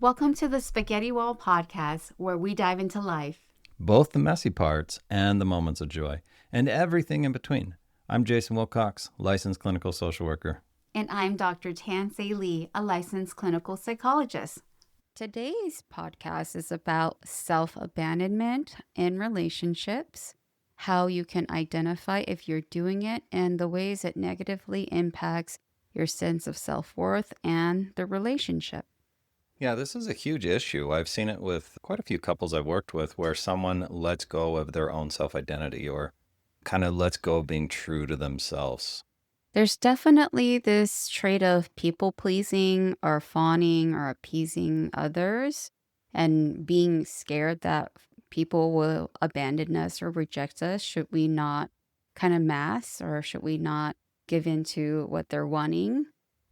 Welcome to the Spaghetti Wall podcast, where we dive into life. Both the messy parts and the moments of joy, and everything in between. I'm Jason Wilcox, licensed clinical social worker. And I'm Dr. Tansei Lee, a licensed clinical psychologist. Today's podcast is about self-abandonment in relationships, how you can identify if you're doing it, and the ways it negatively impacts your sense of self-worth and the relationship. Yeah, this is a huge issue. I've seen it with quite a few couples I've worked with where someone lets go of their own self identity or kind of lets go of being true to themselves. There's definitely this trait of people pleasing or fawning or appeasing others and being scared that people will abandon us or reject us should we not kind of mask or should we not give in to what they're wanting.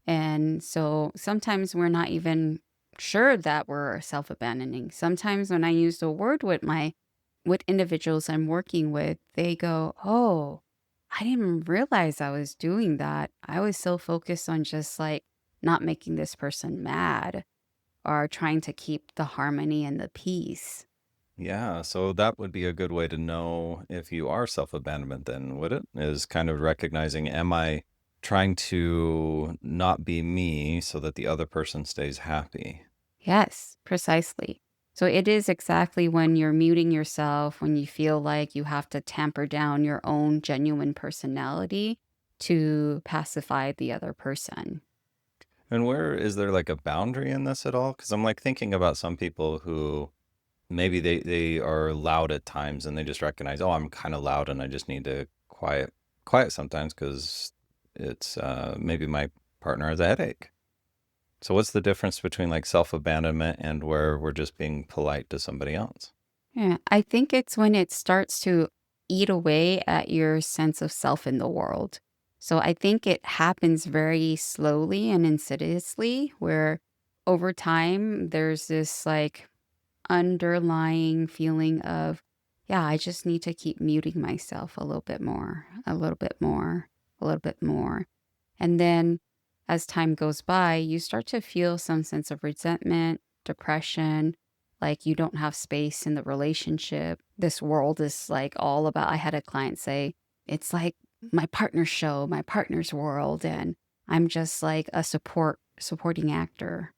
And so sometimes we're not even sure that we're self-abandoning. Sometimes when I use the word with individuals I'm working with, they go, "Oh, I didn't realize I was doing that. I was so focused on just like not making this person mad or trying to keep the harmony and the peace." Yeah, so that would be a good way to know if you are self abandonment, then, would it? Is kind of recognizing, am I trying to not be me so that the other person stays happy? Yes, precisely. So it is exactly when you're muting yourself, when you feel like you have to tamper down your own genuine personality to pacify the other person. And where is there like a boundary in this at all? Because I'm like thinking about some people who maybe they are loud at times and they just recognize, oh, I'm kind of loud and I just need to quiet sometimes because it's maybe my partner has a headache. So what's the difference between like self-abandonment and where we're just being polite to somebody else? Yeah, I think it's when it starts to eat away at your sense of self in the world. So I think it happens very slowly and insidiously, where over time there's this like underlying feeling of, yeah, I just need to keep muting myself a little bit more, a little bit more, a little bit more. And then as time goes by, you start to feel some sense of resentment, depression, like you don't have space in the relationship. This world is like all about, I had a client say, it's like my partner's show, my partner's world, and I'm just like a supporting actor.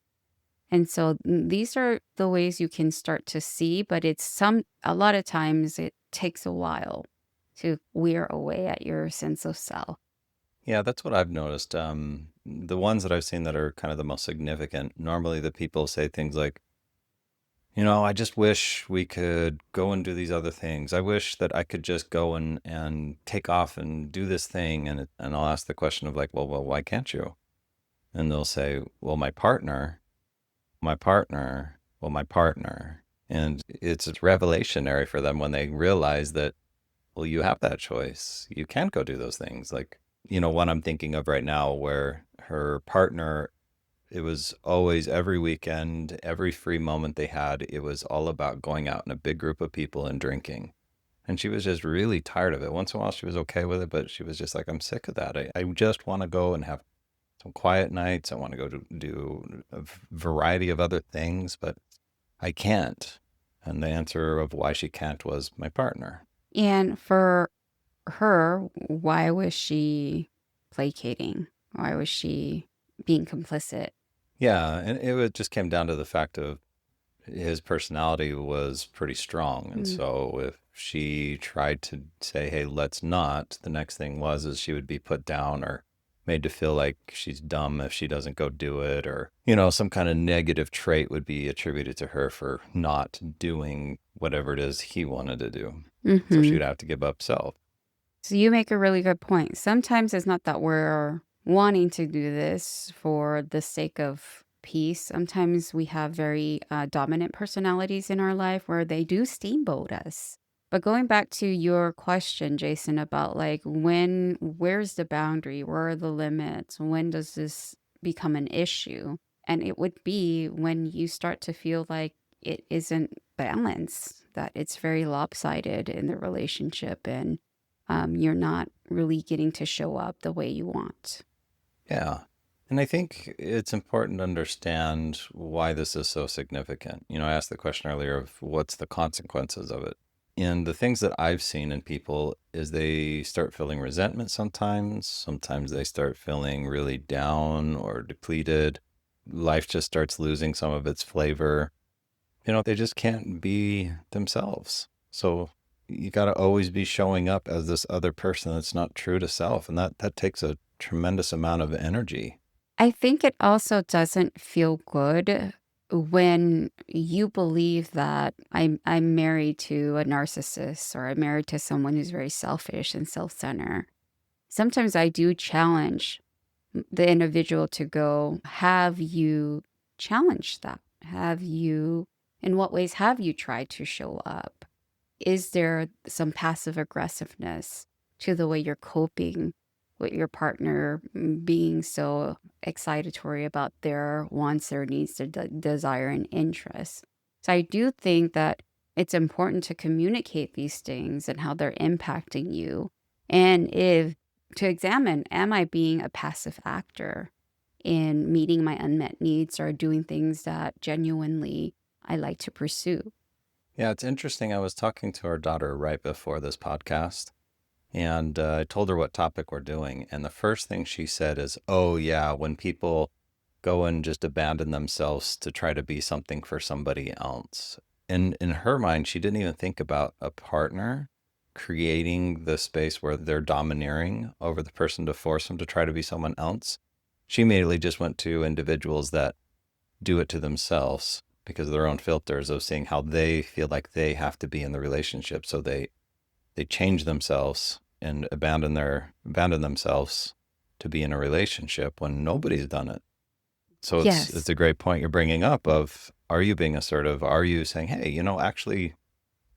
And so these are the ways you can start to see, but a lot of times it takes a while to wear away at your sense of self. Yeah, that's what I've noticed. The ones that I've seen that are kind of the most significant, normally the people say things like, I just wish we could go and do these other things. I wish that I could just go and take off and do this thing. And I'll ask the question of like, well, why can't you? And they'll say, well, my partner, well, my partner. And it's revelationary for them when they realize that, well, you have that choice. You can go do those things. Like, one I'm thinking of right now where her partner, it was always every weekend, every free moment they had, it was all about going out in a big group of people and drinking. And she was just really tired of it. Once in a while, she was okay with it, but she was just like, I'm sick of that. I just want to go and have some quiet nights. I want to go to do a variety of other things, but I can't. And the answer of why she can't was my partner. And for her, why was she placating? Why was she being complicit? Yeah, and just came down to the fact of his personality was pretty strong. And Mm. so if she tried to say, hey, let's not, the next thing is she would be put down or made to feel like she's dumb if she doesn't go do it, or, some kind of negative trait would be attributed to her for not doing whatever it is he wanted to do. So she Hmm. would have to give up self. So you make a really good point. Sometimes it's not that we're wanting to do this for the sake of peace. Sometimes we have very dominant personalities in our life where they do steamboat us. But going back to your question, Jason, about like where's the boundary? Where are the limits? When does this become an issue? And it would be when you start to feel like it isn't balanced, that it's very lopsided in the relationship and you're not really getting to show up the way you want. Yeah. And I think it's important to understand why this is so significant. I asked the question earlier of what's the consequences of it. And the things that I've seen in people is they start feeling resentment sometimes. Sometimes they start feeling really down or depleted. Life just starts losing some of its flavor. They just can't be themselves. So you got to always be showing up as this other person that's not true to self. And that takes a tremendous amount of energy. I think it also doesn't feel good when you believe that I'm married to a narcissist or I'm married to someone who's very selfish and self-centered. Sometimes I do challenge the individual to go, have you challenged that? In what ways have you tried to show up? Is there some passive aggressiveness to the way you're coping with your partner being so excitatory about their wants, their needs, their desire, and interests? So I do think that it's important to communicate these things and how they're impacting you. And if to examine, am I being a passive actor in meeting my unmet needs or doing things that genuinely I like to pursue? Yeah, it's interesting. I was talking to our daughter right before this podcast, and I told her what topic we're doing. And the first thing she said is, oh, yeah, when people go and just abandon themselves to try to be something for somebody else. And in her mind, she didn't even think about a partner creating the space where they're domineering over the person to force them to try to be someone else. She immediately just went to individuals that do it to themselves because of their own filters of seeing how they feel like they have to be in the relationship. So they change themselves and abandon themselves to be in a relationship when nobody's done it. So it's Yes. a great point you're bringing up of, are you being assertive? Are you saying, hey, actually,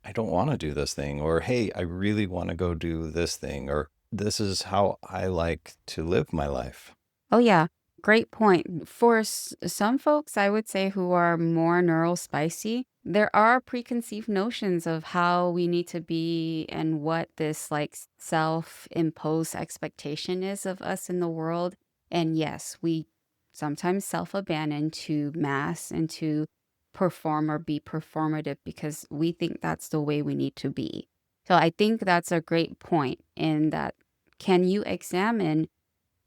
I don't want to do this thing, or hey, I really want to go do this thing, or this is how I like to live my life. Oh, yeah. Great point. For some folks, I would say who are more neurospicy, there are preconceived notions of how we need to be and what this like self imposed expectation is of us in the world. And yes, we sometimes self abandon to mass and to perform or be performative because we think that's the way we need to be. So I think that's a great point in that can you examine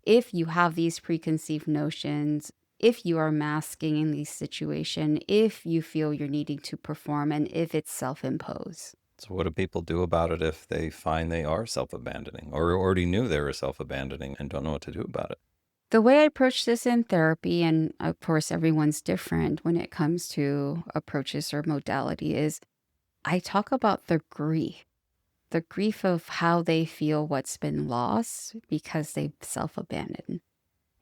if you have these preconceived notions, if you are masking in these situations, if you feel you're needing to perform, and if it's self-imposed. So what do people do about it if they find they are self-abandoning or already knew they were self-abandoning and don't know what to do about it? The way I approach this in therapy, and of course everyone's different when it comes to approaches or modality, is I talk about the grief of how they feel what's been lost because they've self-abandoned.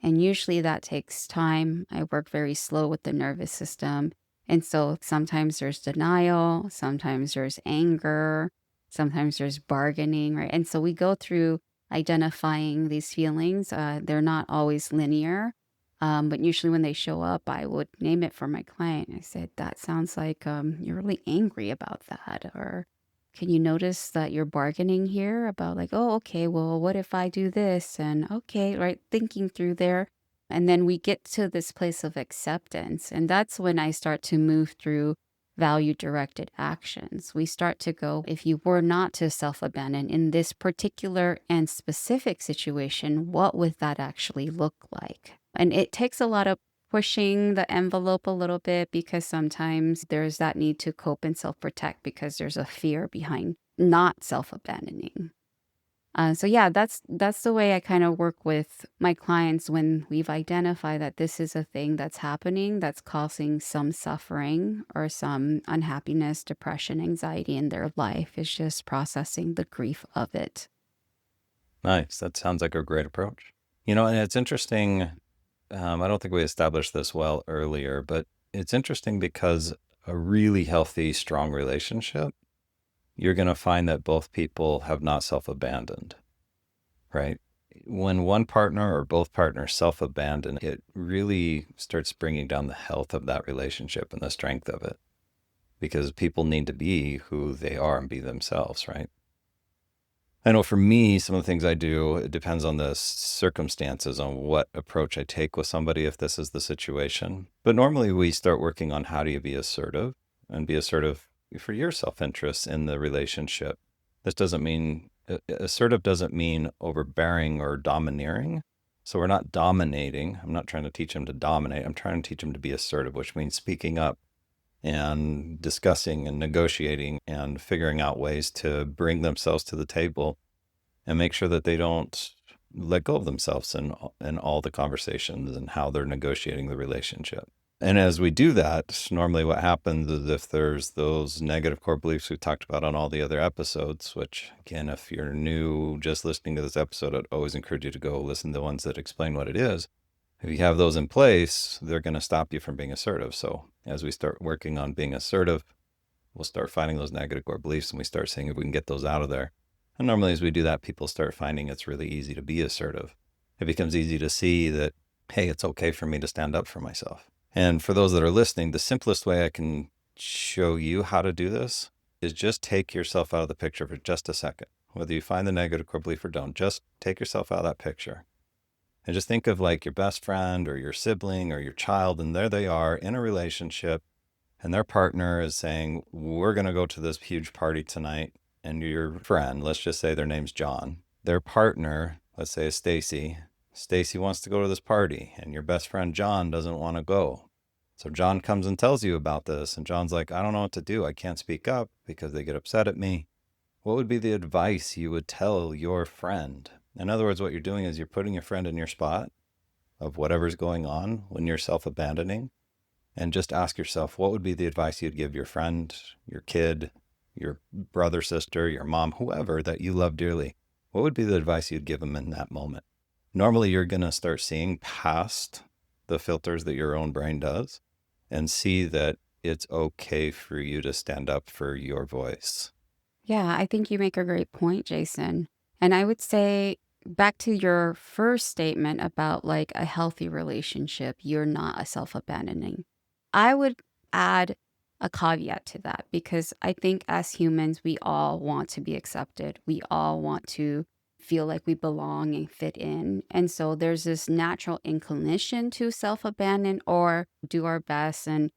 And usually that takes time. I work very slow with the nervous system. And so sometimes there's denial, sometimes there's anger, sometimes there's bargaining, right? And so we go through identifying these feelings. They're not always linear, but usually when they show up, I would name it for my client. I said, that sounds like you're really angry about that. Or can you notice that you're bargaining here about like, oh, okay, well, what if I do this? And okay, right, thinking through there. And then we get to this place of acceptance. And that's when I start to move through value directed actions. We start to go, if you were not to self abandon in this particular and specific situation, what would that actually look like? And it takes a lot of pushing the envelope a little bit because sometimes there's that need to cope and self protect because there's a fear behind not self abandoning. So yeah, that's the way I kind of work with my clients when we've identified that this is a thing that's happening that's causing some suffering or some unhappiness, depression, anxiety in their life. Is just processing the grief of it. Nice. That sounds like a great approach. And it's interesting. I don't think we established this well earlier, but it's interesting because a really healthy, strong relationship, you're going to find that both people have not self-abandoned, right? When one partner or both partners self-abandon, it really starts bringing down the health of that relationship and the strength of it because people need to be who they are and be themselves, right? I know for me, some of the things I do, it depends on the circumstances, on what approach I take with somebody, if this is the situation. But normally we start working on how do you be assertive and be assertive for your self-interest in the relationship. This doesn't mean, assertive doesn't mean overbearing or domineering. So we're not dominating. I'm not trying to teach them to dominate. I'm trying to teach them to be assertive, which means speaking up and discussing and negotiating and figuring out ways to bring themselves to the table and make sure that they don't let go of themselves in all the conversations and how they're negotiating the relationship. And as we do that, normally what happens is if there's those negative core beliefs we talked about on all the other episodes, which again, if you're new just listening to this episode, I'd always encourage you to go listen to the ones that explain what it is. If you have those in place, they're going to stop you from being assertive. So as we start working on being assertive, we'll start finding those negative core beliefs and we start seeing if we can get those out of there. And normally as we do that, people start finding it's really easy to be assertive. It becomes easy to see that, hey, it's okay for me to stand up for myself. And for those that are listening, the simplest way I can show you how to do this is just take yourself out of the picture for just a second. Whether you find the negative core belief or don't, just take yourself out of that picture. And just think of like your best friend or your sibling or your child, and there they are in a relationship, and their partner is saying, we're going to go to this huge party tonight. And your friend, let's just say their name's John, their partner, let's say is Stacy. Stacy wants to go to this party, and your best friend John doesn't want to go. So John comes and tells you about this, and John's like, I don't know what to do. I can't speak up because they get upset at me. What would be the advice you would tell your friend? In other words, what you're doing is you're putting your friend in your spot of whatever's going on when you're self-abandoning, and just ask yourself, what would be the advice you'd give your friend, your kid, your brother, sister, your mom, whoever that you love dearly? What would be the advice you'd give them in that moment? Normally, you're going to start seeing past the filters that your own brain does and see that it's okay for you to stand up for your voice. Yeah, I think you make a great point, Jason. And I would say back to your first statement about like a healthy relationship, you're not a self-abandoning. I would add a caveat to that because I think as humans, we all want to be accepted. We all want to feel like we belong and fit in. And so there's this natural inclination to self-abandon or do our best and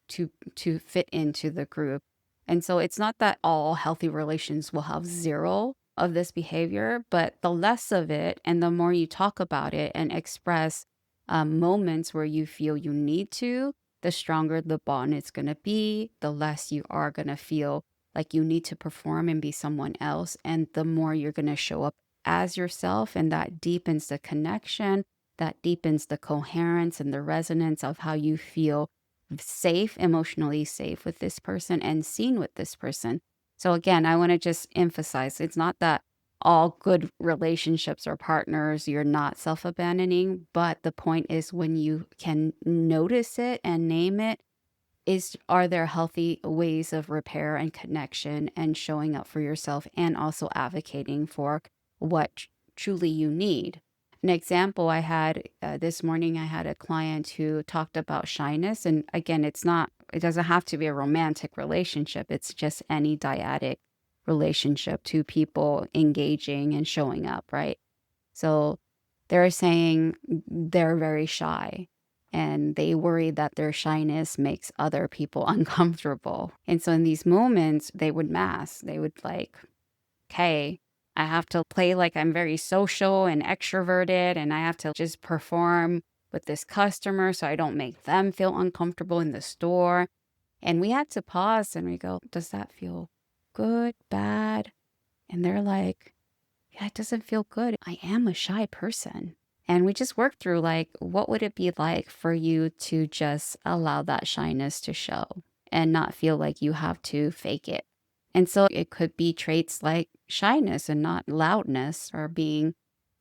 to fit into the group. And so it's not that all healthy relations will have zero of this behavior, but the less of it and the more you talk about it and express moments where you feel you need to, the stronger the bond is going to be, the less you are going to feel like you need to perform and be someone else. And the more you're going to show up as yourself, and that deepens the connection, that deepens the coherence and the resonance of how you feel safe, emotionally safe with this person and seen with this person. So again, I want to just emphasize it's not that all good relationships or partners, you're not self abandoning, but the point is when you can notice it and name it, is are there healthy ways of repair and connection and showing up for yourself and also advocating for what truly you need. An example I had this morning, I had a client who talked about shyness. And again, it doesn't have to be a romantic relationship. It's just any dyadic relationship, two people engaging and showing up, right? So they're saying they're very shy and they worry that their shyness makes other people uncomfortable. And so in these moments, they would mask. They would like, okay, I have to play like I'm very social and extroverted, and I have to just perform with this customer so I don't make them feel uncomfortable in the store. And we had to pause and we go, does that feel good, bad? And they're like, yeah, it doesn't feel good. I am a shy person. And we just worked through like, what would it be like for you to just allow that shyness to show and not feel like you have to fake it? And so it could be traits like shyness and not loudness or being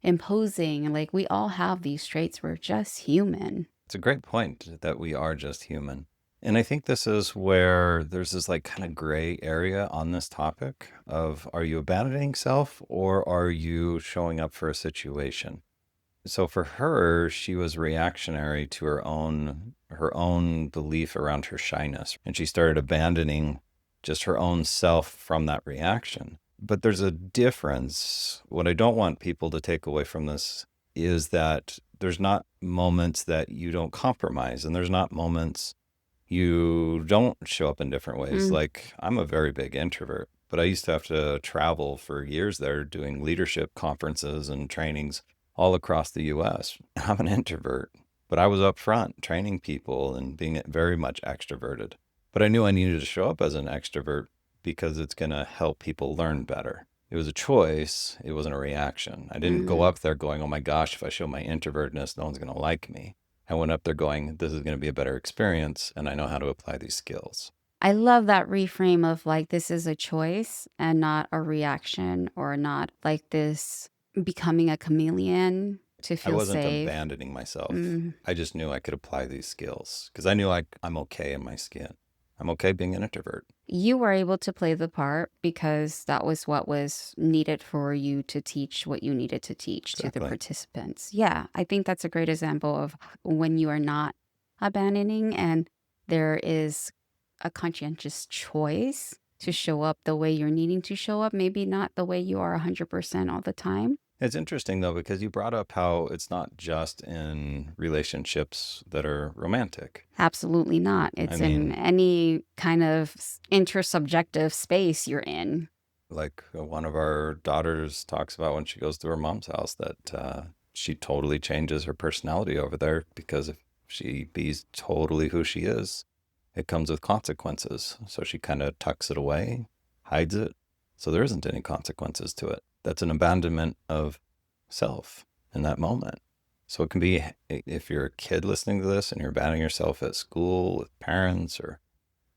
imposing. And like we all have these traits. We're just human. It's a great point that we are just human. And I think this is where there's this like kind of gray area on this topic of, are you abandoning self or are you showing up for a situation? So for her, she was reactionary to her own belief around her shyness, and she started abandoning just her own self from that reaction. But there's a difference. What I don't want people to take away from this is that there's not moments that you don't compromise, and there's not moments you don't show up in different ways. Mm. Like, I'm a very big introvert, but I used to have to travel for years there doing leadership conferences and trainings all across the US. I'm an introvert, but I was up front training people and being very much extroverted. But I knew I needed to show up as an extrovert because it's going to help people learn better. It was a choice. It wasn't a reaction. I didn't go Mm. up there going, oh my gosh, if I show my introvertness, no one's going to like me. I went up there going, this is going to be a better experience, and I know how to apply these skills. I love that reframe of like this is a choice and not a reaction, or not like this becoming a chameleon to I feel wasn't safe. abandoning myself. Mm. I just knew I could apply these skills because I knew I'm okay in my skin. I'm okay being an introvert. You were able to play the part because that was what was needed for you to teach what you needed to teach to the Exactly. participants. Yeah, I think that's a great example of when you are not abandoning and there is a conscientious choice to show up the way you're needing to show up, maybe not the way you are 100% all the time. It's interesting though, because you brought up how it's not just in relationships that are romantic. Absolutely not. I It's in mean, any kind of intersubjective space you're in. like one of our daughters talks about when she goes to her mom's house that she totally changes her personality over there because if she be's totally who she is, it comes with consequences. So she kind of tucks it away, hides it. So there isn't any consequences to it. That's an abandonment of self in that moment. So it can be if you're a kid listening to this and you're abandoning yourself at school with parents, or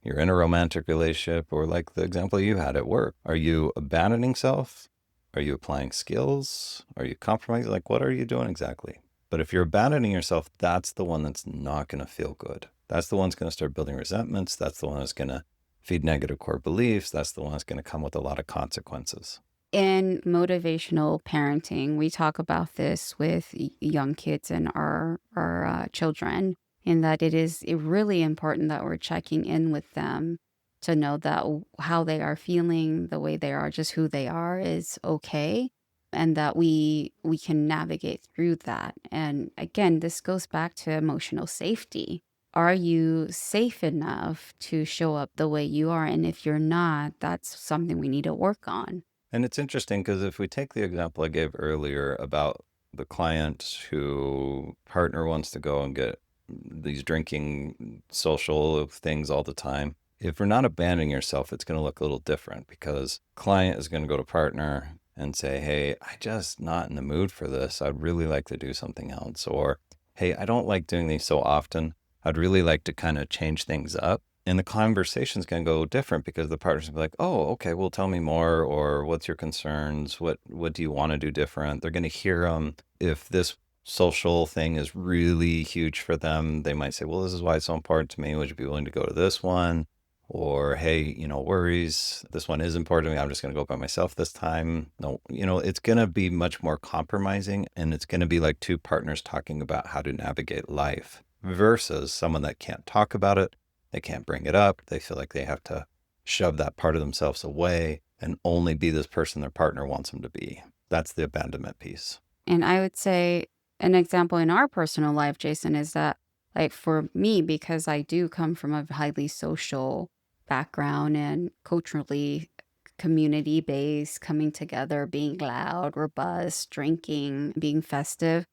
you're in a romantic relationship, or like the example you had at work. Are you abandoning self? Are you applying skills? Are you compromising? Like, what are you doing exactly? But if you're abandoning yourself, that's the one that's not going to feel good. That's the one that's going to start building resentments. That's the one that's going to feed negative core beliefs. That's the one that's going to come with a lot of consequences. In motivational parenting, we talk about this with young kids and our children, in that it is really important that we're checking in with them to know that how they are feeling, the way they are, just who they are, is okay, and that we can navigate through that. And again, this goes back to emotional safety. Are you safe enough to show up the way you are? And if you're not, that's something we need to work on. And it's interesting because if we take the example I gave earlier about the client who partner wants to go and get these drinking social things all the time, if we're not abandoning yourself, it's going to look a little different because client is going to go to partner and say, hey, I just not in the mood for this. I'd really like to do something else. Or, hey, I don't like doing these so often. I'd really like to kind of change things up. And the conversation's going to go different because the partner's going to be like, oh, okay, well, tell me more. Or what's your concerns? What do you want to do different? They're going to hear if this social thing is really huge for them, they might say, well, this is why it's so important to me. Would you be willing to go to this one? Or, hey, worries. This one is important to me. I'm just going to go by myself this time. No, it's going to be much more compromising, and it's going to be like two partners talking about how to navigate life versus someone that can't talk about it. They can't bring it up. They feel like they have to shove that part of themselves away and only be this person their partner wants them to be. That's the abandonment piece. And I would say an example in our personal life, Jason, is that, like, for me, because I do come from a highly social background and culturally community based, coming together, being loud, robust, drinking, being festive.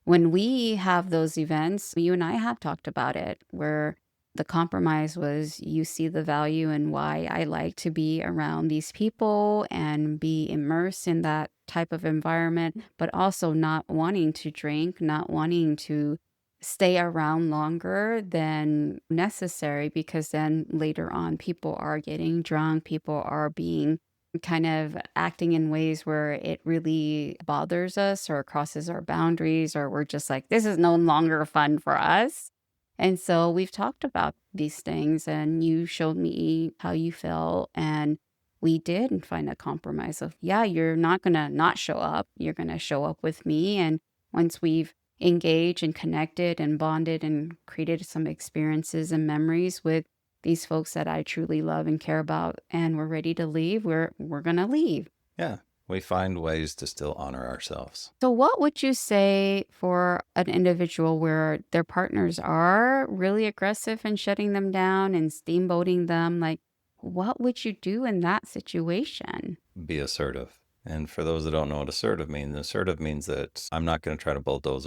When we have those events, you and I have talked about it, where the compromise was you see the value in why I like to be around these people and be immersed in that type of environment, but also not wanting to drink, not wanting to stay around longer than necessary, because then later on, people are getting drunk, people are being kind of acting in ways where it really bothers us or crosses our boundaries, or we're just like, this is no longer fun for us. And so we've talked about these things, and you showed me how you felt. And we did find a compromise of, yeah, you're not going to not show up. You're going to show up with me. And once we've engaged and connected and bonded and created some experiences and memories with these folks that I truly love and care about and we're ready to leave, we're going to leave. Yeah, we find ways to still honor ourselves. So what would you say for an individual where their partners are really aggressive and shutting them down and steamboating them? Like, what would you do in that situation? Be assertive. And for those that don't know what assertive means that I'm not going to try to bulldoze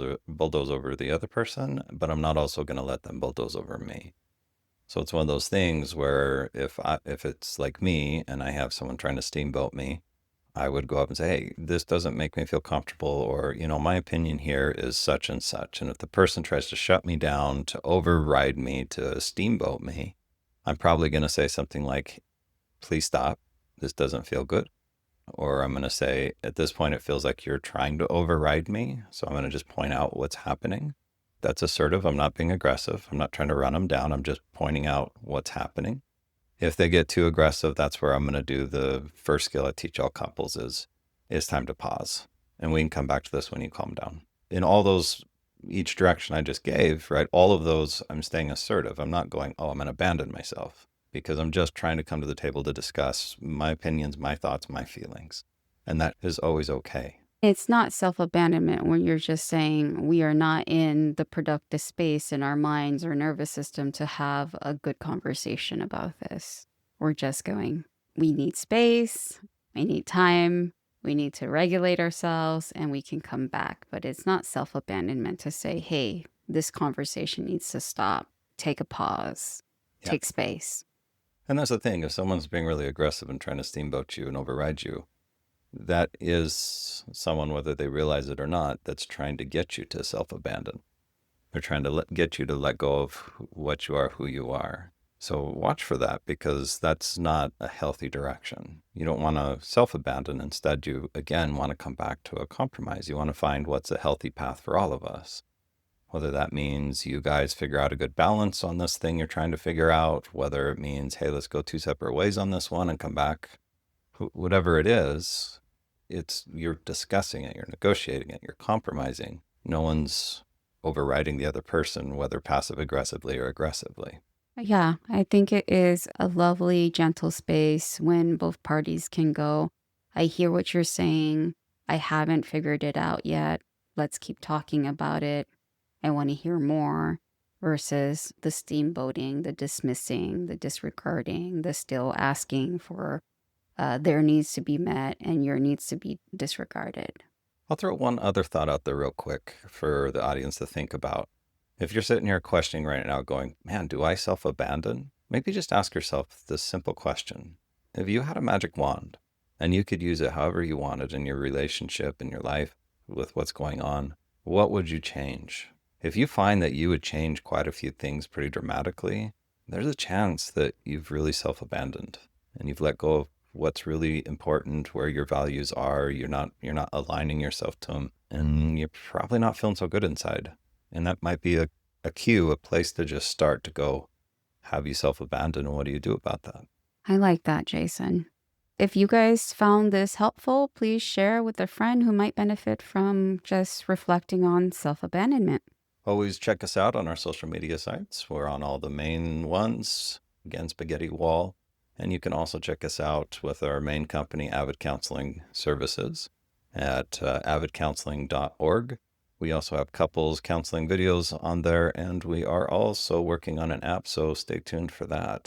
over the other person, but I'm not also going to let them bulldoze over me. So it's one of those things where if it's like me and I have someone trying to steamboat me, I would go up and say, hey, this doesn't make me feel comfortable, or, my opinion here is such and such. And if the person tries to shut me down, to override me, to steamboat me, I'm probably going to say something like, please stop. This doesn't feel good. Or I'm going to say, at this point, it feels like you're trying to override me. So I'm going to just point out what's happening. That's assertive. I'm not being aggressive. I'm not trying to run them down. I'm just pointing out what's happening. If they get too aggressive, that's where I'm going to do the first skill I teach all couples is it's time to pause. And we can come back to this when you calm down. In all those, each direction I just gave, right? All of those, I'm staying assertive. I'm not going, oh, I'm going to abandon myself, because I'm just trying to come to the table to discuss my opinions, my thoughts, my feelings. And that is always okay. It's not self-abandonment when you're just saying we are not in the productive space in our minds or nervous system to have a good conversation about this. We're just going, we need space, we need time, we need to regulate ourselves, and we can come back. But it's not self-abandonment to say, hey, this conversation needs to stop. Take a pause, Yeah. take space. And that's the thing. If someone's being really aggressive and trying to steamboat you and override you, that is someone, whether they realize it or not, that's trying to get you to self-abandon. They're trying to get you to let go of what you are, who you are. So watch for that, because that's not a healthy direction. You don't want to self-abandon. Instead, you, again, want to come back to a compromise. You want to find what's a healthy path for all of us. Whether that means you guys figure out a good balance on this thing you're trying to figure out, whether it means, hey, let's go two separate ways on this one and come back. Whatever it is, you're discussing it, you're negotiating it, you're compromising. No one's overriding the other person, whether passive aggressively or aggressively. Yeah, I think it is a lovely, gentle space when both parties can go, I hear what you're saying. I haven't figured it out yet. Let's keep talking about it. I want to hear more versus the steamboating, the dismissing, the disregarding, the still asking for their needs to be met and your needs to be disregarded. I'll throw one other thought out there real quick for the audience to think about. If you're sitting here questioning right now, going, man, do I self-abandon? Maybe just ask yourself this simple question. If you had a magic wand and you could use it however you wanted in your relationship, in your life, with what's going on, what would you change? If you find that you would change quite a few things pretty dramatically, there's a chance that you've really self-abandoned and you've let go of what's really important, where your values are. You're not aligning yourself to them, and you're probably not feeling so good inside. And that might be a cue, a place to just start to go, have you self-abandoned, and what do you do about that? I like that, Jason. If you guys found this helpful, please share with a friend who might benefit from just reflecting on self-abandonment. Always check us out on our social media sites. We're on all the main ones, again, Spaghetti Wall. And you can also check us out with our main company, Avid Counseling Services, at avidcounseling.org. We also have couples counseling videos on there, and we are also working on an app, so stay tuned for that.